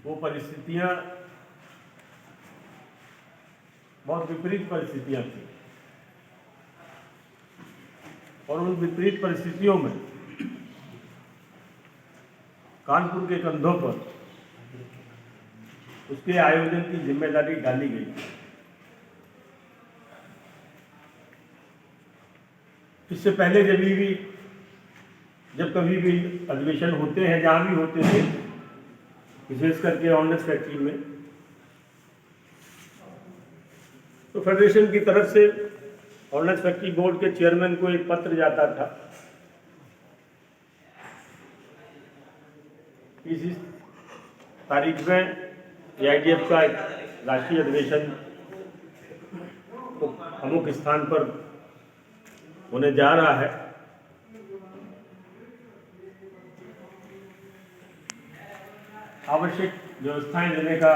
वो परिस्थितियां बहुत विपरीत परिस्थितियां थी और उन विपरीत परिस्थितियों में कानपुर के कंधों पर उसके आयोजन की जिम्मेदारी डाली गई। इससे पहले जब कभी भी अधिवेशन होते हैं, जहाँ भी होते थे, विशेष करके ऑर्डिनेंस फैक्ट्री में, तो फेडरेशन की तरफ से ऑर्डिनेंस फैक्ट्री बोर्ड के चेयरमैन को एक पत्र जाता था इस तारीख में AIDF का एक राष्ट्रीय अधिवेशन तो अमुक स्थान पर होने जा रहा है। आवश्यक व्यवस्थाएं देने का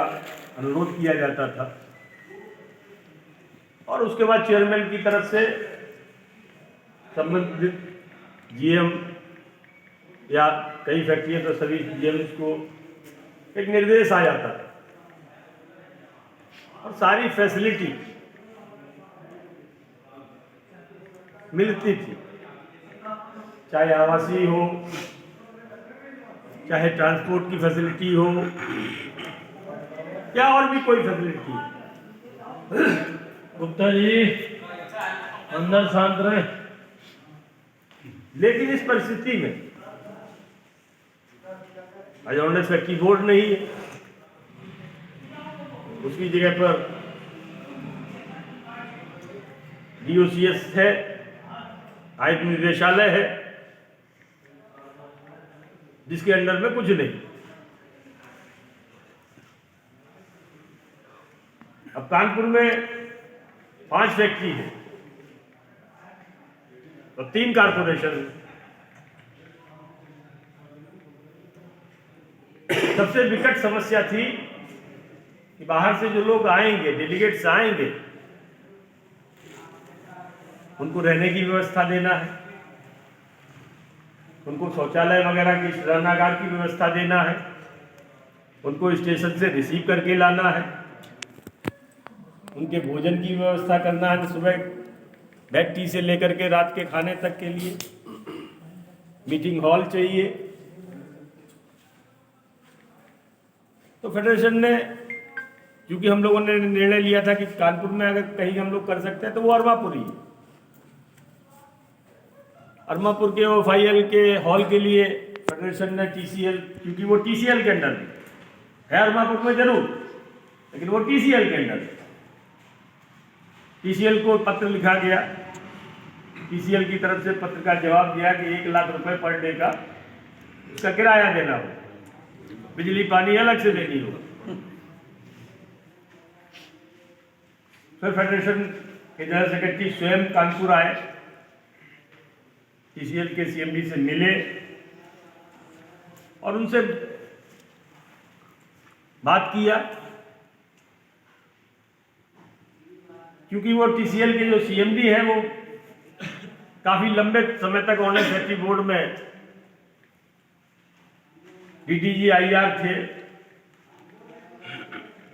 अनुरोध किया जाता था और उसके बाद चेयरमैन की तरफ से संबंधित GM या कई फैक्ट्रियों तो सभी GMs को एक निर्देश आ जाता था और सारी फैसिलिटी मिलती थी, चाहे आवासीय हो, चाहे ट्रांसपोर्ट की फैसिलिटी हो या और भी कोई फैसिलिटी। गुप्ता जी अंदर शांत रहे। लेकिन इस परिस्थिति में आज ऑर्डिनेंस फैक्ट्री बोर्ड नहीं है, उसकी जगह पर DOCS है, आयुक्त निदेशालय है, जिसके अंडर में कुछ नहीं। अब कानपुर में 5 फैक्ट्री है और 3 कारपोरेशन है। सबसे विकट समस्या थी कि बाहर से जो लोग आएंगे, डेलीगेट्स आएंगे, उनको रहने की व्यवस्था देना है, उनको शौचालय वगैरह की शरणागार की व्यवस्था देना है, उनको स्टेशन से रिसीव करके लाना है, उनके भोजन की व्यवस्था करना है, सुबह बेड टी से लेकर के रात के खाने तक के लिए मीटिंग हॉल चाहिए। तो फेडरेशन ने, क्योंकि हम लोगों ने निर्णय लिया था कि कानपुर में अगर कहीं हम लोग कर सकते हैं तो वो अरमापुर ही। अरमापुर के OFIL के हॉल के लिए फेडरेशन ने TCL, क्योंकि वो TCL के अंडर है अरमापुर में जरूर, लेकिन वो TCL के अंडर, TCL को पत्र लिखा गया, TCL की तरफ से पत्र का जवाब दिया कि 1 लाख रुपए पर डे का उसका किराया देना हो, बिजली पानी अलग से देनी हो। फिर फेडरेशन के जनरल सेक्रेटरी स्वयं कानपुर आए, TCL के CMD से मिले और उनसे बात किया, क्योंकि वो TCL के जो CMD है वो काफी लंबे समय तक ऑर्डिनेंस फैक्ट्री बोर्ड में DDG IR थे,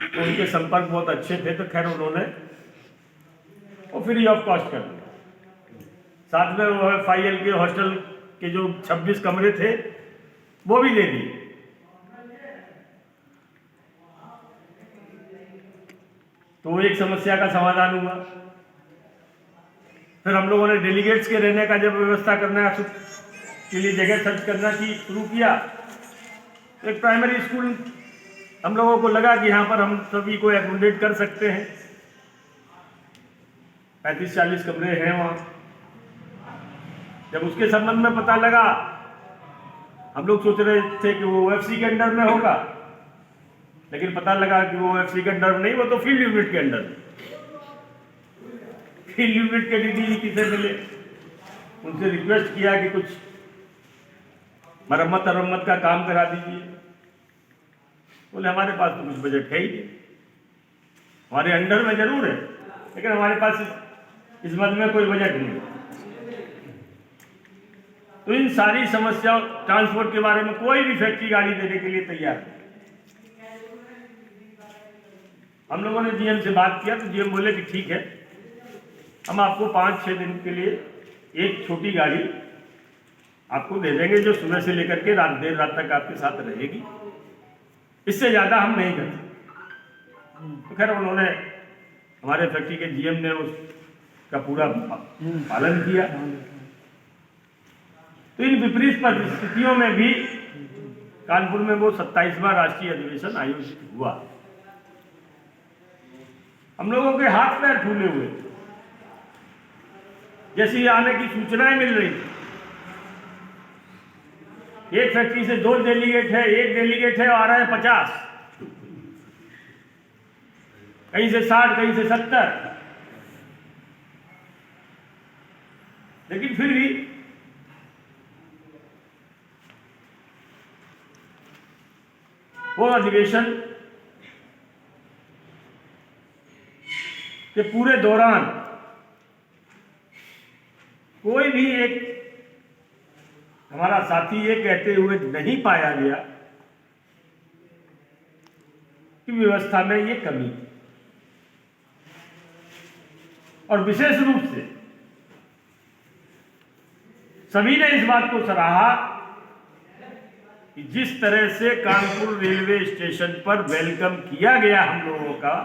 तो उनके संपर्क बहुत अच्छे थे। तो खैर उन्होंने वो फ्री ऑफ कॉस्ट कर दिया। साथ में वो FIL के हॉस्टल के जो 26 कमरे थे वो भी दे दिए। तो एक समस्या का समाधान हुआ। फिर हम लोगों ने डेलीगेट्स के रहने का जब व्यवस्था करना के लिए जगह सर्च करना शुरू किया, तो एक प्राइमरी स्कूल हम लोगों को लगा कि यहाँ पर हम सभी को एकोमोडेट कर सकते हैं, 35-40 कमरे हैं वहाँ। जब उसके संबंध में पता लगा, हम लोग सोच रहे थे कि वो OFC के अंडर में होगा, लेकिन पता लगा कि वो OFC के अंडर नहीं, वो तो फील्ड यूनिट के अंडर। फील्ड यूनिट के DDG किसे मिले, उनसे रिक्वेस्ट किया कि कुछ मरम्मत का काम करा दीजिए। बोले हमारे पास तो कुछ बजट है ही नहीं, हमारे अंडर में जरूर है लेकिन हमारे पास इस मद में कोई बजट नहीं। तो इन सारी समस्याओं, ट्रांसपोर्ट के बारे में कोई भी फैक्ट्री गाड़ी देने के लिए तैयार नहीं। हम लोगों ने जीएम से बात किया तो जीएम बोले कि ठीक है, हम आपको 5-6 दिन के लिए एक छोटी गाड़ी आपको दे देंगे जो सुबह से लेकर के देर रात तक आपके साथ रहेगी, इससे ज़्यादा हम नहीं करते। तो खैर उन्होंने, हमारे फैक्ट्री के जीएम ने उसका पूरा पालन किया। तो इन विपरीत परिस्थितियों में भी कानपुर में वो 27वां राष्ट्रीय अधिवेशन आयोजित हुआ। हम लोगों के हाथ पैर फूले हुए, जैसी आने की सूचनाएं मिल रही थी। एक फैक्ट्री से 2 डेलीगेट है, 1 डेलीगेट है, आ रहा है 50, कहीं से 60, कहीं से 70। लेकिन फिर भी वो अधिवेशन के पूरे दौरान कोई भी एक हमारा साथी ये कहते हुए नहीं पाया गया कि व्यवस्था में ये कमी है। और विशेष रूप से सभी ने इस बात को सराहा कि जिस तरह से कानपुर रेलवे स्टेशन पर वेलकम किया गया हम लोगों का,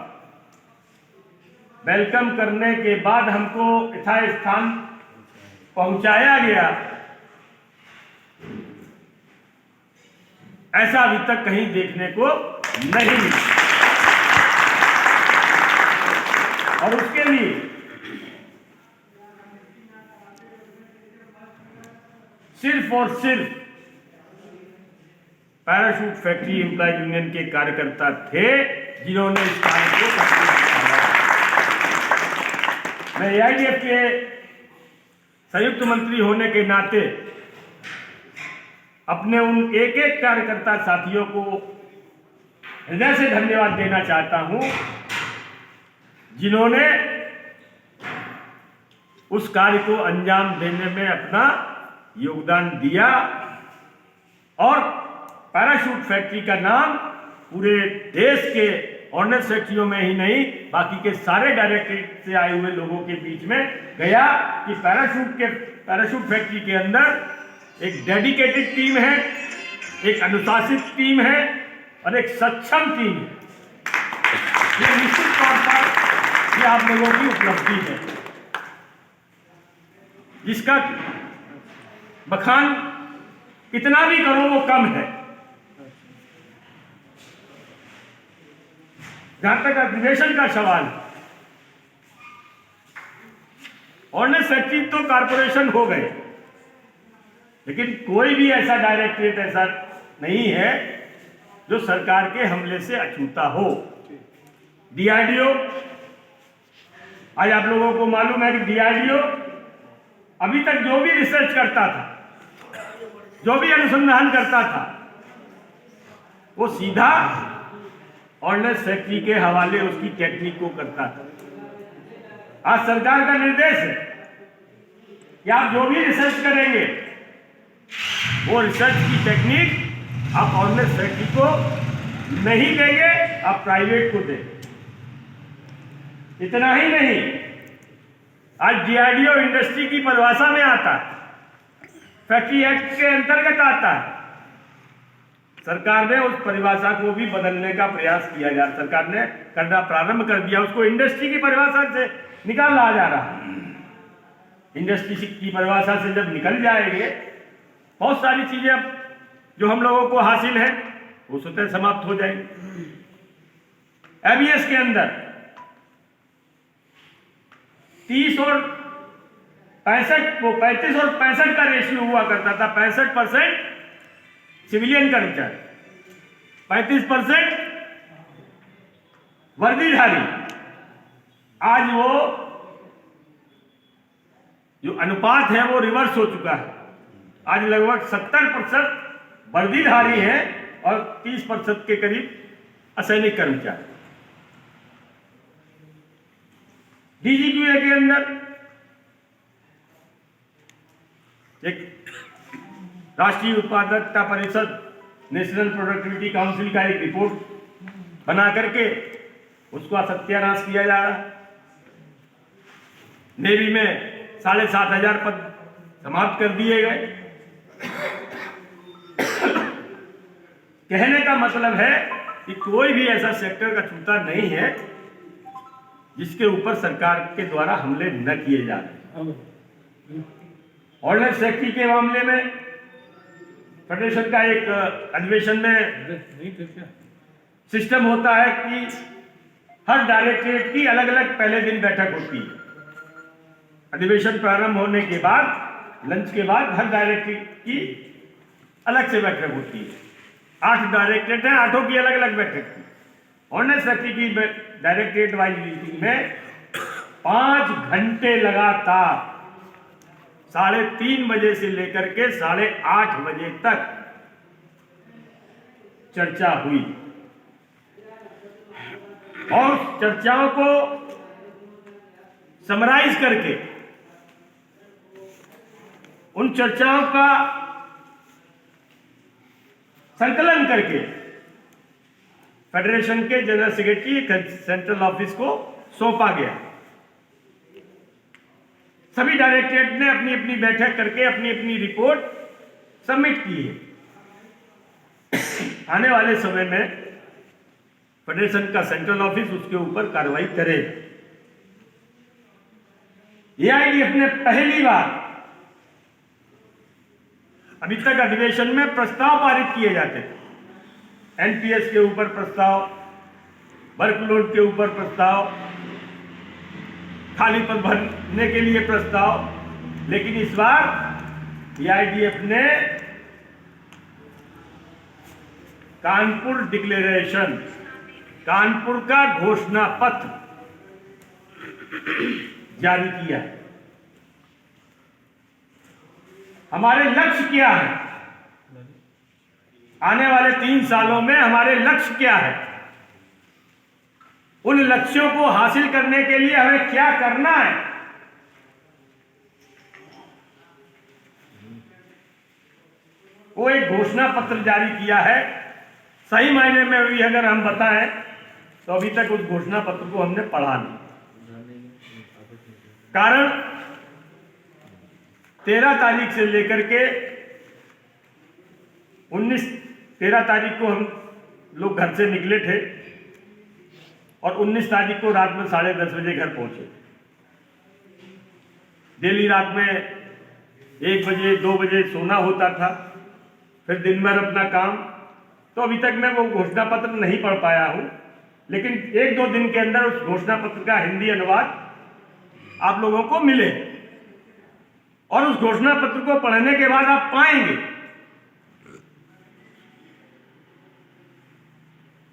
वेलकम करने के बाद हमको यथास्थान पहुंचाया गया, ऐसा अभी तक कहीं देखने को नहीं मिला। और उसके लिए सिर्फ और सिर्फ पैराशूट फैक्ट्री एम्प्लॉय यूनियन के कार्यकर्ता थे जिन्होंने इस कार्य को करने। मैं एआईडीएफ के संयुक्त मंत्री होने के नाते अपने उन एक एक कार्यकर्ता साथियों को हृदय से धन्यवाद देना चाहता हूं जिन्होंने उस कार्य को अंजाम देने में अपना योगदान दिया और पैराशूट फैक्ट्री का नाम पूरे देश के ऑर्डिनेंस फैक्ट्रियों में ही नहीं बाकी के सारे डायरेक्टरेट से आए हुए लोगों के बीच में गया कि पैराशूट फैक्ट्री के अंदर एक डेडिकेटेड टीम है, एक अनुशासित टीम है और एक सक्षम टीम है। ये निश्चित तौर पर ये आप लोगों की उपलब्धि है जिसका बखान कितना भी करो वो कम है। जहां तक अधिवेशन का सवाल, ऑर्डिनेंस फैक्ट्री तो कारपोरेशन हो गए, लेकिन कोई भी ऐसा डायरेक्टरेट ऐसा नहीं है जो सरकार के हमले से अछूता हो। डीआरडीओ, आज आप लोगों को मालूम है कि डीआरडीओ अभी तक जो भी रिसर्च करता था, जो भी अनुसंधान करता था, वो सीधा ऑर्डिनेंस फैक्ट्री के हवाले उसकी टेक्निक को करता था। आज सरकार का निर्देश है कि आप जो भी रिसर्च करेंगे वो रिसर्च की टेक्निक आप ऑर्डिनेंस फैक्ट्री को नहीं देंगे, आप प्राइवेट को देंगे। इतना ही नहीं, आज डीआरडीओ इंडस्ट्री की परिभाषा में आता है, फैक्ट्री एक्ट के अंतर्गत आता है। सरकार ने उस परिभाषा को भी बदलने का प्रयास किया जा रहा, सरकार ने करना प्रारंभ कर दिया, उसको इंडस्ट्री की परिभाषा से निकाल लाया जा रहा है। इंडस्ट्री की परिभाषा से जब निकल जाएंगे, बहुत सारी चीजें अब जो हम लोगों को हासिल है वो स्वतः समाप्त हो जाएंगी। एबीएस के अंदर 30 और 35 और 65 का रेशियो हुआ करता था। 65% सिविलियन कर्मचारी, 35% वर्दीधारी। आज वो जो अनुपात है वो रिवर्स हो चुका है। आज लगभग 70% वर्दीधारी है और 30% के करीब असैनिक कर्मचारी। डीजीक्यूए के अंदर एक राष्ट्रीय उत्पादकता परिषद, नेशनल प्रोडक्टिविटी काउंसिल का एक रिपोर्ट बना करके उसका सत्यानाश किया जा रहा है। नेवी में 7,500 पद समाप्त कर दिए गए। कहने का मतलब है कि कोई भी ऐसा सेक्टर का छूता नहीं है जिसके ऊपर सरकार के द्वारा हमले न किए जा रहे। ऑर्डिनेंस सेक्रेटरी के मामले में फेडरेशन का एक अधिवेशन में सिस्टम होता है कि हर डायरेक्टरेट की अलग अलग पहले दिन बैठक होती है। अधिवेशन प्रारंभ होने के बाद लंच के बाद हर डायरेक्टरेट की अलग से बैठक होती है। 8 डायरेक्टरेट हैं, 8 की अलग अलग बैठक थी। ऑर्डिनेंस सेक्रेटरी की डायरेक्टरेट वाइज मीटिंग में 5 घंटे लगातार 3:30 बजे से लेकर के 8:30 बजे तक चर्चा हुई और चर्चाओं को समराइज करके उन चर्चाओं का संकलन करके फेडरेशन के जनरल सेक्रेटरी सेंट्रल ऑफिस को सौंपा गया। सभी डायरेक्टरेट ने अपनी अपनी बैठक करके अपनी अपनी रिपोर्ट सबमिट की है। आने वाले समय में फेडरेशन का सेंट्रल ऑफिस उसके ऊपर कार्रवाई करे। एआईडीएफ ने पहली बार, अभी तक अधिवेशन में प्रस्ताव पारित किए जाते थे, एनपीएस के ऊपर प्रस्ताव, वर्कलोड के ऊपर प्रस्ताव, खाली पद भरने के लिए प्रस्ताव, लेकिन इस बार एआईडीएफ ने कानपुर डिक्लेरेशन, कानपुर का घोषणा पत्र जारी किया। हमारे लक्ष्य क्या है? आने वाले 3 सालों में हमारे लक्ष्य क्या है? उन लक्ष्यों को हासिल करने के लिए हमें क्या करना है? वो एक घोषणा पत्र जारी किया है। सही मायने में भी अगर हम बताएं तो अभी तक उस घोषणा पत्र को हमने पढ़ा नहीं। कारण 13 तारीख से लेकर के 13 तारीख को हम लोग घर से निकले थे और 19 तारीख को रात में 10:30 बजे घर पहुंचे। डेली रात में 1 बजे 2 बजे सोना होता था, फिर दिन भर अपना काम। तो अभी तक मैं वो घोषणा पत्र नहीं पढ़ पाया हूं, लेकिन 1-2 दिन के अंदर उस घोषणा पत्र का हिंदी अनुवाद आप लोगों को मिले और उस घोषणा पत्र को पढ़ने के बाद आप पाएंगे